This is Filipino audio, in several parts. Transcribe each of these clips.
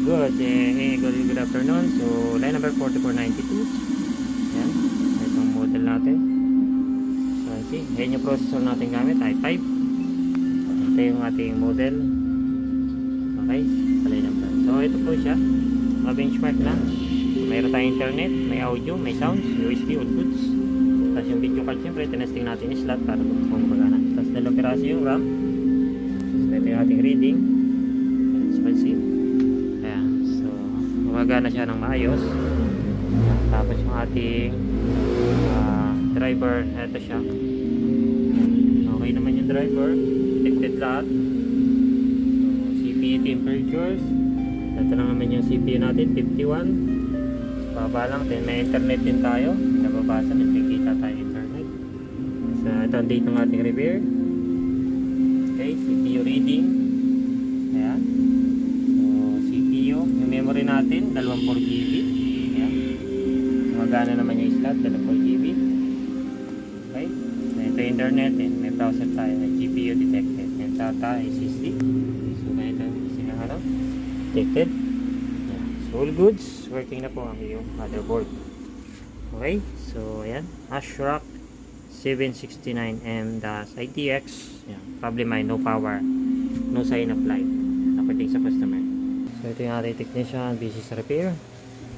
Good afternoon. So, line number 4492. Yan. Itong model natin. So, see. Yan yung processor natin gamit. i5. Ito yung ating model. Okay. Line number. So, ito po siya. Mga benchmark na. So, mayroon tayong internet, may audio, may sounds, USB, all goods. Tapos yung video card, siyempre, tinesting natin yung slot para kung magana. Tapos dalawang piraso yung RAM. So, ito yung ating reading. So, see. Gumagana siya ng maayos. Tapos yung ating driver, ito siya. Okay naman yung driver, detected lahat. So, CPU temperatures, ito lang naman yung CPU natin, 51. Baba lang, then may internet din tayo, nababasa, nagkikita tayo internet. So ito ang date ng ating repair. Okay, CPU reading. Ayan. Yung memory natin 24GB. Ayan. Magana naman yung slot 24GB. Okay. Ito yung internet and may browser tayo, may GPU detected and SATA SSD. So ganito yung detected. Ayan. So all goods, working na po ang iyong motherboard. Okay, so ayan, ASRock 769M-ITX. Ayan. Problem ay no power, no sign of light. According sa customer. So ito yung ating technician, busy sa repair.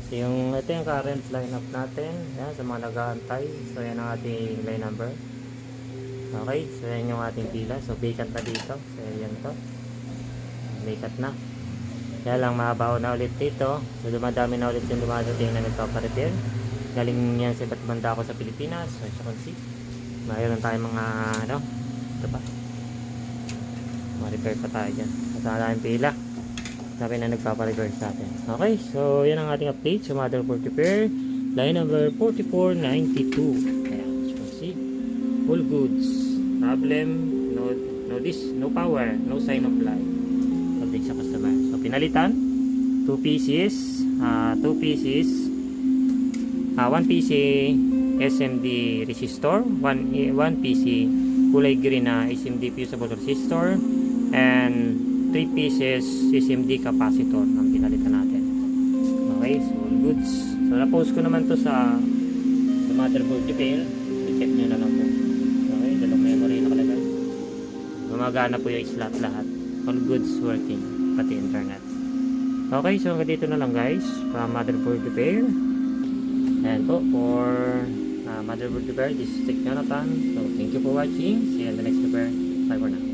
So ito yung current lineup natin. Yan, sa mga nag-aantay. So yan ang ating line number. Okay, so yan yung ating pila. So vacant na dito. So yan to. Vacant na. Kaya lang mababaw na ulit dito. So dumadami na ulit yung dumadating na nagpa-repair. Galing yan sa iba't banda ako sa Pilipinas. So as you can see, mayroon tayong mga ito pa. Ma-repair pa tayo dyan. Masama tayong pila. Sabi na nagpaparecord sa atin. Okay, so yan ang ating update sa motherboard repair. Line number 4492. Ayan, as you can see, all goods. Problem, no power, no sign of light. Update sa customer. So pinalitan, 2 pieces, 1 PC SMD resistor, 1 PC kulay green na SMD fusible resistor, and 3 pieces SMD capacitor ang pinalitan natin. Okay, so all goods. So na-post ko naman to sa motherboard repair. I-check nyo na lang po. Okay, dalawang memory nakalagay. Gumagana po yung slot lahat. All goods working, pati internet. Okay, so hanggang dito na lang guys from motherboard repair. And po for motherboard repair, this is Tech Jonathan. So thank you for watching. See you in the next repair. Bye for now.